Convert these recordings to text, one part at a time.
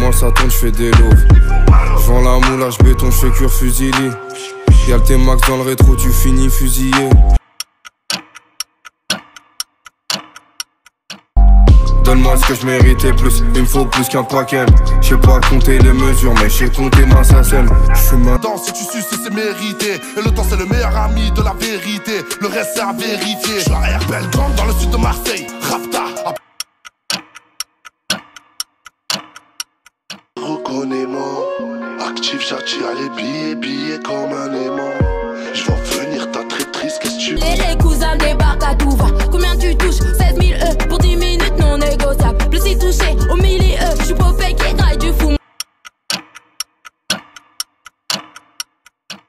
moi ça tourne, j'fais des loaves. J'vends la moulage béton, j'fais cuire fusili. Y'a le T-Max dans le rétro, tu finis fusillé. Donne-moi ce que je méritais plus, il me faut plus qu'un paquet. J'sais pas compter les mesures, mais j'sais compter ma sacelle. J'fuis ma danse, si tu suces, c'est mérité. Et le temps, c'est le meilleur ami de la vérité. Le reste, c'est à vérifier. J'suis à Herbel Grande dans le sud de Marseille. Rapta. Reconnais-moi. Actif, j'attire les billets comme un aimant. J'vais venir ta traîtrise, qu'est-ce que tu veux? Et les cousins débarquent à tout va. Combien tu touches? 16 000 pour 10 minutes non négociable. Plus si touché au milieu, j'suis pas fake et graille du fou.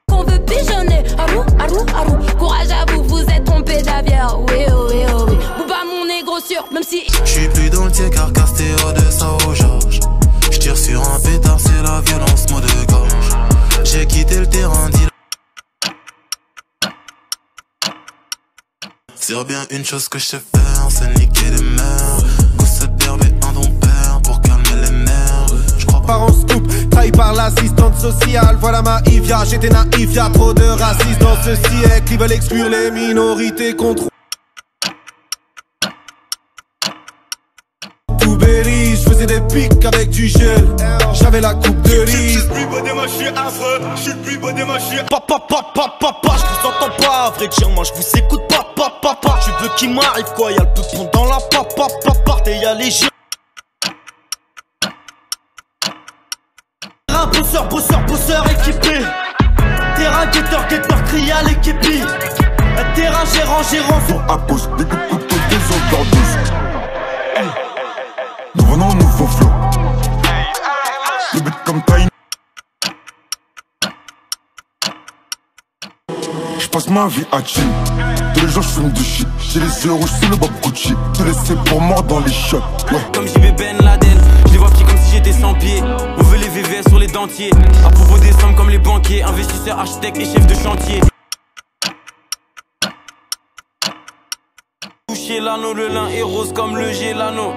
Qu'on veut pigeonner, arou, arou, arou. Courage à vous, vous êtes trompé d'aviaire. Oui, oh, oui, oh, oui. Bouba mon négro sûr, même si j'suis plus dans le tiers car Castéo de ça au Georges. J'tire sur un pétard, c'est la violence, mot de gorge. J'ai quitté le terrain, dit. C'est bien une chose que je sais faire, c'est niquer les mères. Gosse d'herbe et un don père pour calmer les mères. J'crois pas en scoop, trahi par l'assistante sociale. Voilà ma Ivia, j'étais naïf, y'a trop de racistes dans ce siècle. Ils veulent exclure les minorités contre tout berry. J'faisais des pics avec du gel, j'avais la coupe de riz. J'suis plus beau des moi, j'suis affreux. J'suis plus beau des moi, j'suis papa, j'vous entends pas, vrai dire moi j'vous écoute pas. Tu veux qu'il m'arrive quoi? Y'a le peupon dans la papa, et y'a les géants. Terrain, bosseur équipé. Terrain, guetteur, crie à l'équipi. Terrain, gérant. Son approche, des coups de couteau, des overdoses. Nous venons nouveau flow. Le but comme Tiny. J'passe ma vie à chill. Tous les jours j'fume du shit. J'ai les yeux rouges sous le Bob Gucci. Te laisser pour mort dans les shots, ouais. Comme JB Ben Laden, je les vois petits comme si j'étais sans pied. On veut les VVS sur les dentiers. À propos des sommes comme les banquiers, investisseurs, architectes et chefs de chantier. Toucher l'anneau, le lin est rose comme le gélano.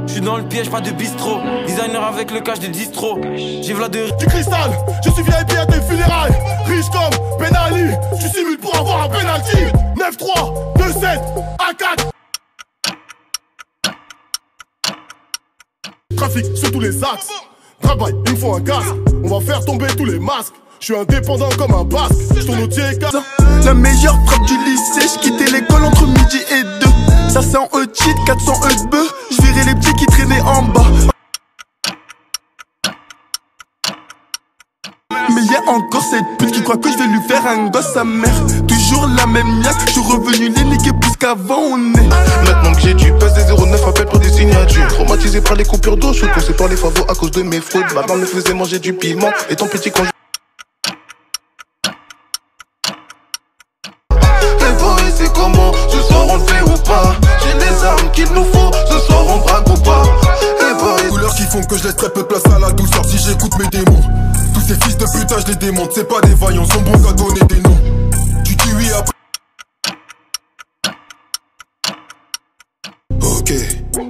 J'suis dans le piège, pas de bistrot. Designer avec le cash de distro. J'ai v'là de Du cristal, je suis VIP à tes funérailles. Riche comme Ben Ali, tu simules pour avoir un penalty. 9-3, 2-7, A4. Trafic sur tous les axes. Travail, il me faut un casque. On va faire tomber tous les masques. Je suis indépendant comme un basque. J'tourne au T4. La meilleure frappe du lycée, j'quittais l'école entre midi et 2. Ça c'est en E-cheat, 400 E de bœuf. J'virais les petits qui traînaient en bas. Mais y'a encore cette pute qui croit que je vais lui faire un gosse à mère. Toujours la même niaque, je suis revenu les niquer plus qu'avant on est. Maintenant que j'ai du buzz des 09, appel pour des signatures. Traumatisé par les coupures d'eau, je suis poussé par les favos à cause de mes fraudes. Ma maman me faisait manger du piment, étant petit quand je... C'est comment, ce soir on le fait ou pas. J'ai les armes qu'il nous faut, ce soir on braque ou pas. Les couleurs qui font que je laisse très peu de place à la douceur si j'écoute mes démons. Tous ces fils de putain je les démonte, c'est pas des vaillants, sont bons qu'à donner des noms. Tu dis oui après. Ok,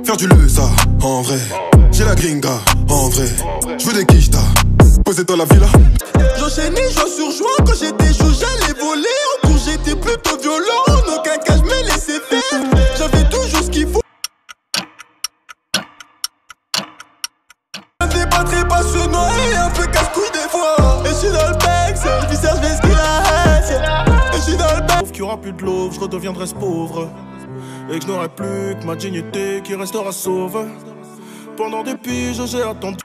faire du lesa, en vrai. J'ai la gringa, en vrai. Je veux des quichetas, posé dans la villa. J'enchaînais joie sur joie, quand j'étais chaud j'allais voler. En cours j'étais plutôt violent, en aucun cas je me laissais faire. J'avais toujours ce qu'il faut. Un débat très passionnant et un peu casse-couille des fois. Et je suis dans le bec, je vis je vais ce qu'il a. Et je suis dans le bec. Sauf qu'il y aura plus de l'eau, je redeviendrai ce pauvre. Et que je n'aurai plus que ma dignité qui restera sauve. Pendant des piges j'ai attendu.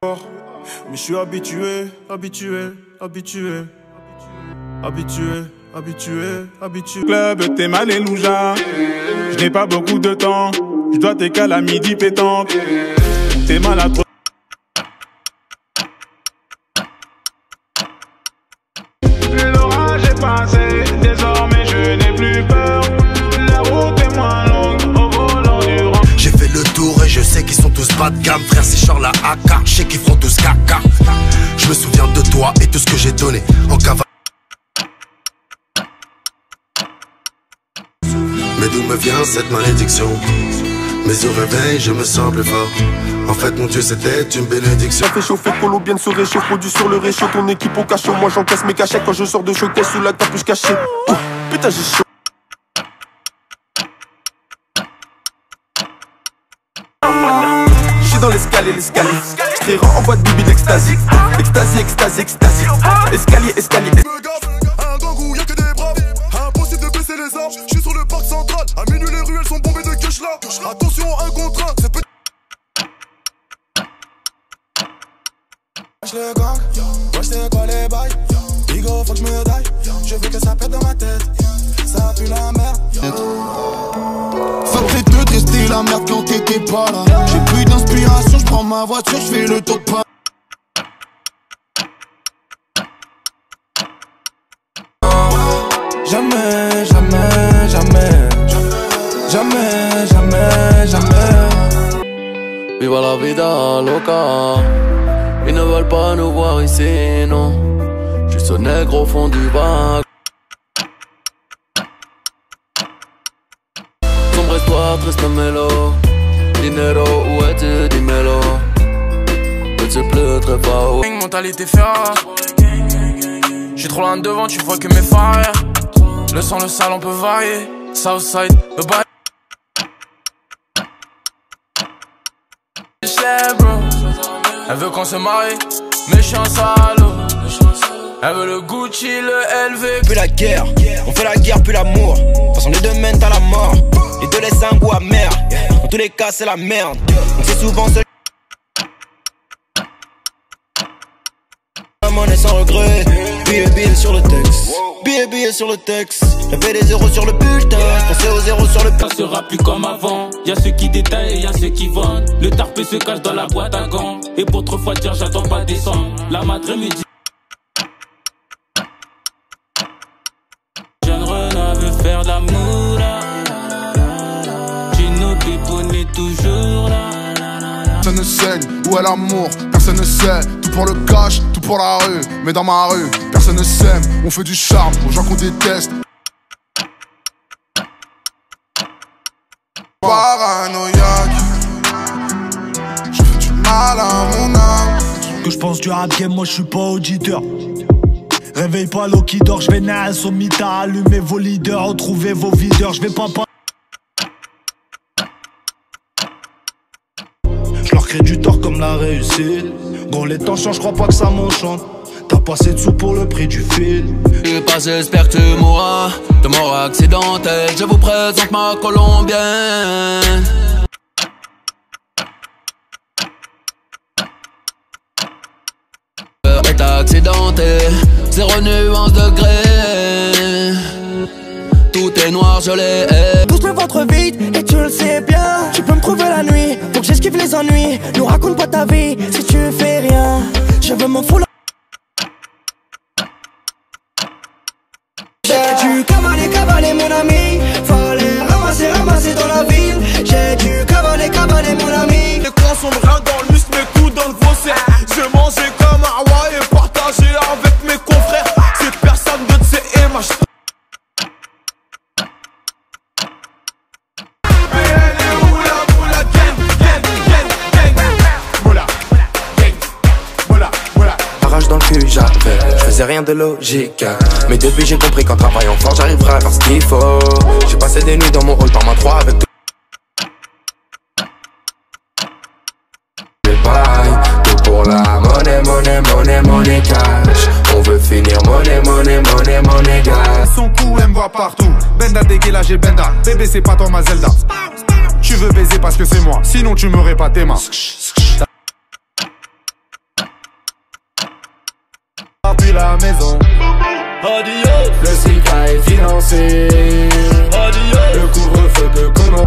Mais je suis habitué. Club, t'es mal et louja. Je n'ai pas beaucoup de temps. Je dois tes cales à midi pétanque. T'es maladroit. L'orage est passé, désormais je n'ai plus peur. La route est moins longue au volant du rang. J'ai fait le tour et je sais qu'ils sont tous bas de gamme. Frère, c'est genre la AK, je sais qu'ils feront tous caca. Je me souviens de toi et tout ce que j'ai donné en cavale. Mais d'où me vient cette malédiction? Mais au réveil, je me sens plus fort. En fait, mon Dieu, c'était une bénédiction. Ça fait chauffer, Colombienne se réchauffe, produit sur le réchaud. Ton équipe au cachot, moi j'encaisse mes cachets. Quand je sors de showcase sous la capuche cachée. Putain, j'ai chaud. J'suis dans l'escalier. J't'ai en boîte bibi d'extasie. Extasie. Escalier. Un gang où y'a que des bras. Impossible de baisser les armes. J'suis sur le parc central. À minuit, les ruelles sont bombées de cash là. Attention, un contre un, c'est petit. Le gang, moi j'sais quoi les bails. Bigo, faut que j'me daille. Je veux que ça pète dans ma tête. Ça pue la merde. Ça me fait de tester la merde quand t'étais pas là. J'ai plus d'inspiration, j'prends ma voiture, j'fais le tour de pas. Jamais. Viva la vida loca. Ils ne veulent pas nous voir ici, non. Je suis ce nègre au fond du bac. Sombre histoire, triste mélo. Dinero, où es-tu, dis-mélo. Je ne sais plus très fort. Mentalité Ferrari. J'suis trop loin devant, tu vois que mes phares. Le sang, le sale, on peut varier. Southside, le bail. Elle veut qu'on se marie, mais je suis un salaud. Elle veut le Gucci, le LV. Plus la guerre, on fait la guerre, plus l'amour. De toute façon les deux mènent à la mort. Les deux laissent un goût amer. Dans tous les cas c'est la merde. Donc c'est souvent seul. La monnaie sans regret. Billet sur le texte. Billet sur le texte. J'avais des zéros sur le bulletin. Pensez aux zéros sur le. Ça sera plus comme avant. Y'a ceux qui détaillent et y'a ceux qui vendent. Le tarpé se cache dans la boîte à gants. Et pour trop fois dire j'attends pas descendre. La madre me dit. Jeune Renard veut faire de l'amour là. Gino Pépone est toujours là. Personne ne saigne, où est l'amour, personne ne sait. Tout pour le cash, tout pour la rue. Mais dans ma rue, personne ne s'aime. On fait du charme aux gens qu'on déteste. Paranoïaque, je fais du mal à mon âme. Que je pense du rap game, moi je suis pas auditeur. Réveille pas l'eau qui dort, je vais naître au mita. Allumez vos leaders, retrouvez vos videurs. Je vais pas. Je leur crée du tort comme la réussite. Gros les temps changent, je crois pas que ça m'enchante. T'as passé de sous pour le prix du fil. Je passe, j'espère que tu mourras de mort accidentelle. Je vous présente ma colombienne. Est accidenté, zéro nuance de gré. Tout est noir, je l'ai. Pousse le ventre vide et tu le sais bien. Tu peux me trouver la nuit, faut que j'esquive les ennuis. Nous raconte pas ta vie si tu fais rien. Je veux m'en foutre. J'ai dû cavaler mon ami. Fallait ramasser dans la ville. J'ai dû cavaler mon ami. Les coins sont bruns dans le muscle, mes coups dans le faussaire. Je mangeais comme un roi et partageais avec mes confrères. C'est personne de ces images. Dans le cul j'avais, je faisais rien de logique. Mais depuis j'ai compris qu'en travaillant fort j'arriverai à faire ce qu'il faut. J'ai passé des nuits dans mon hall par ma 3 avec tout. Les bails, tout pour la monnaie cash. On veut finir monnaie gas. Son cou elle me voit partout. Benda dégagé Benda. Bébé c'est pas toi ma Zelda. Tu veux baiser parce que c'est moi. Sinon tu m'aurais pas tes mains. Puis la maison. Adios. Le Sika est financé. Adios. Le couvre-feu peut commencer.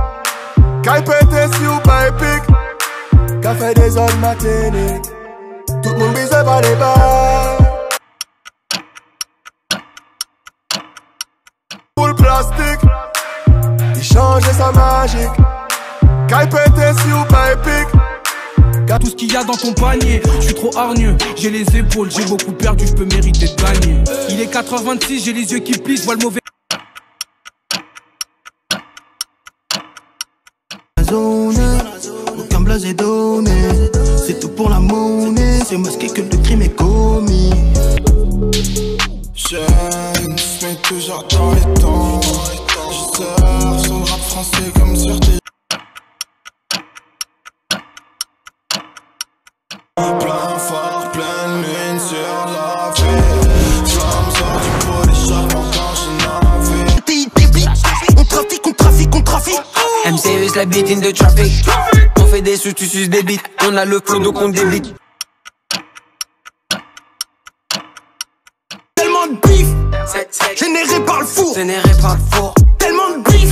Qu'aille péter si ou pas épique. Qu'a fait des hommes matiniques. Tout le monde bisait par les bars. Pour le plastique. Il changeait sa magique. Qu'aille péter si ou pas épique. Tout ce qu'il y a dans ton panier, je suis trop hargneux, j'ai les épaules, j'ai beaucoup perdu, je peux mériter de gagner. Il est 4h26, j'ai les yeux qui plissent, vois le mauvais. Zone buzz est donné. C'est tout pour la monnaie, c'est masqué que le crime est commis. Je mais toujours dans les temps. Je sors sur le rap français comme sur tes. Plein fort, pleine lune sur la ville. Flamme sort du pot des charbons quand je navigue. On trafique. MCU la beat in the traffic. On fait des sous, tu suces des beats. On a le flow donc on débite. Tellement de bif généré par le four. Tellement de bif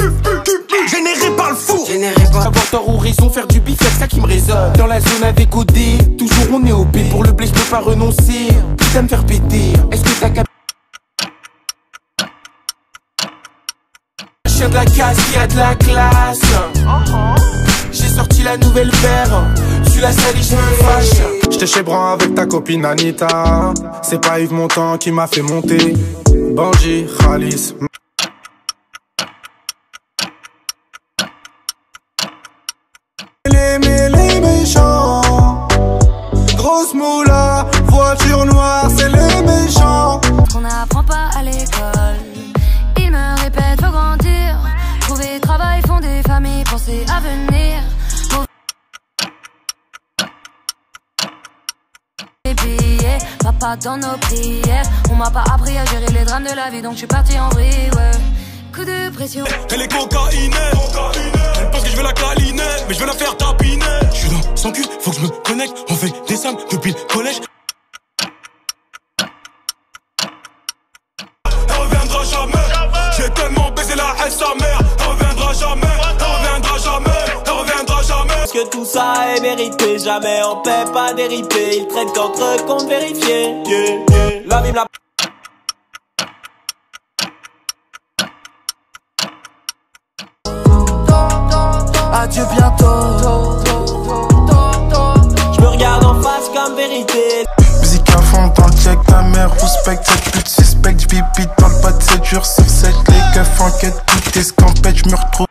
généré par le four. Avoir tort ou raison, faire du bif, c'est ça qui me résonne. Dans la zone avec OD, toujours on est OP. Pour le blé, je peux pas renoncer. Putain me faire péter. Est-ce que t'as capté? Chien de la casse qui a de la classe. J'ai sorti la nouvelle paire. J'suis la salie, je me fâche. J'étais chez Bran avec ta copine Anita. C'est pas Yves Montand qui m'a fait monter. Bandit, Khalis. Les méchants. Grosse moula, voiture noire, c'est les méchants. On n'apprend pas à l'école. Ils me répètent, faut grandir. Trouver travail, fonder famille, penser à venir. Les billets, papa dans nos prières. On m'a pas appris à gérer les drames de la vie, donc je suis parti en vrille, ouais. Coup de pression. Elle est cocaïnée. Elle pense que je veux la câliner, mais je veux la faire tapiner. Je suis dans son cul, faut que je me connecte. On fait des sommes depuis le collège. Elle reviendra jamais. J'ai tellement baisé la haine sa mère. Elle reviendra jamais. Parce que tout ça est mérité. Jamais on paie pas dériper. Ils traitent qu'entre comptes vérifiés. La Bible. Adieu bientôt. Je me regarde en face comme vérité. Musique à fond dans le check, ta mère respecte cette pute suspecte. J'pipi dans le pas de 7 jours sur 7. Les keufs enquête, toutes tes scampettes, j'me retrouve.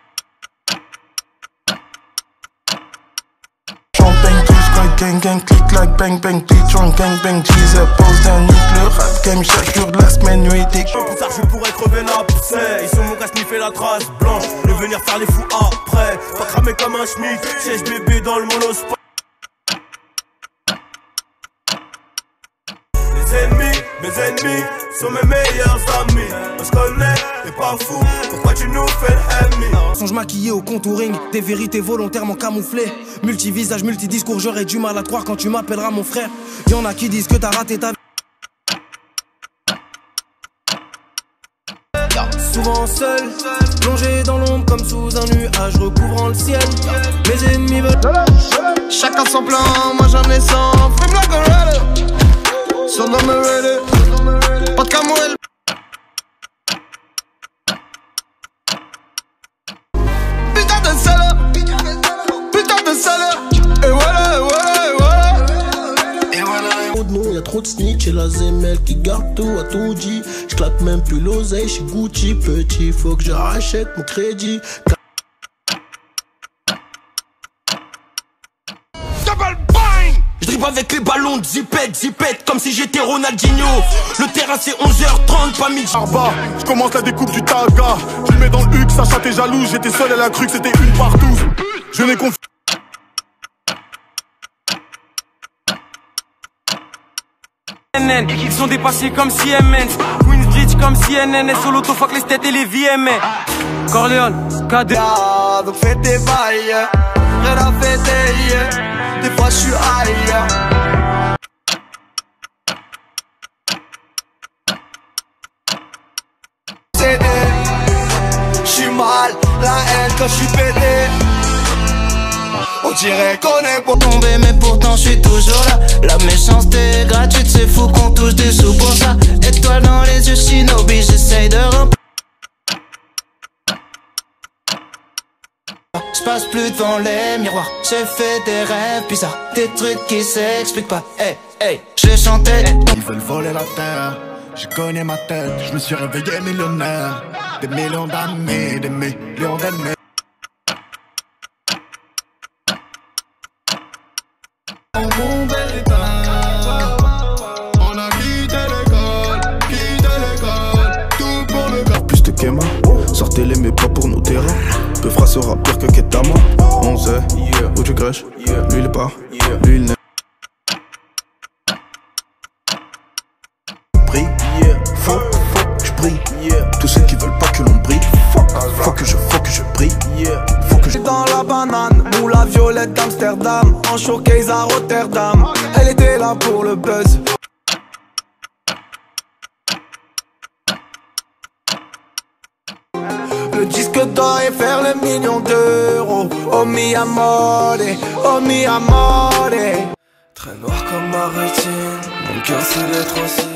Champagne, touche, quoi, gang, click, like, bang, bitch, on gang, Jesus, pose d'un nuque, le rap game, chaque jour de la semaine, nuit, des Pour ça, je pourrais crever la poussée. Ils sont mon gars sniffer la trace blanche. Le venir faire les fous après. Pas cramer comme un schmick. Siège bébé dans le monosport. Mes ennemis sont mes meilleurs amis. On se connaît, t'es pas fou. Pourquoi tu nous fais le ennemi? Songe maquillé au contouring, des vérités volontairement camouflées. Multivisage, multidiscours, j'aurais du mal à te croire quand tu m'appelleras mon frère. Y'en a qui disent que t'as raté ta vie. Souvent seul, plongé dans l'ombre comme sous un nuage recouvrant le ciel. Mes ennemis veulent. Chacun son plan, moi j'en ai 100. Frame like a rider. Surnommé ready. Pas de Camouel. Putain de salaud. Putain de salaud. Et voilà. Y'a trop de snitch et la zemelle qui garde tout à tout dit. J'claque même plus l'oseille, j'suis Gucci petit. Faut que je rachète mon crédit. Je dribble avec les ballons de zipette, comme si j'étais Ronaldinho. Le terrain c'est 11h30, pas midi. Arba, je commence la découpe du taga. Je le mets dans le huc, Sacha t'es jaloux. J'étais seul, elle a cru que c'était une partout. Je n'ai confiance. Ils sont dépassés comme Siemens. Queensbridge comme CNN. Solo fuck les têtes et les VMA. Corleone, KD. Donc fais tes bails, rien à fêter. Des fois j'suis ailleurs. J'suis mal, la haine quand j'suis pété. On dirait qu'on est pour tomber, mais pourtant j'suis toujours là. La méchanceté est gratuite, c'est fou qu'on touche des sous pour ça. Étoile dans les yeux, shinobi, j'essaye de remplir. J'passe plus devant les miroirs, j'ai fait des rêves bizarres, des trucs qui s'expliquent pas. Hey, je chantais. Ils veulent voler la terre, je connais ma tête, je me suis réveillé millionnaire. Des millions d'années, des millions d'années. mon bel état. On a quitté l'école, tout pour le gars. Plus de Kema, sortez-les mais pas pour nos terrains. Peufra sera pire que Ketama. On sait, où tu crèches, lui il est pas, lui il n'est. Brille, faut que je brille. Tous ceux qui veulent pas que l'on brille, faut que je brille. Faut que je dans la banane, ou la violette d'Amsterdam, en showcase à Rotterdam. Elle était là pour le buzz. Le disque d'or et faire le million d'euros. Oh mi amore, oh mi amore. Très noir comme ma rétine, mon cœur c'est d'être aussi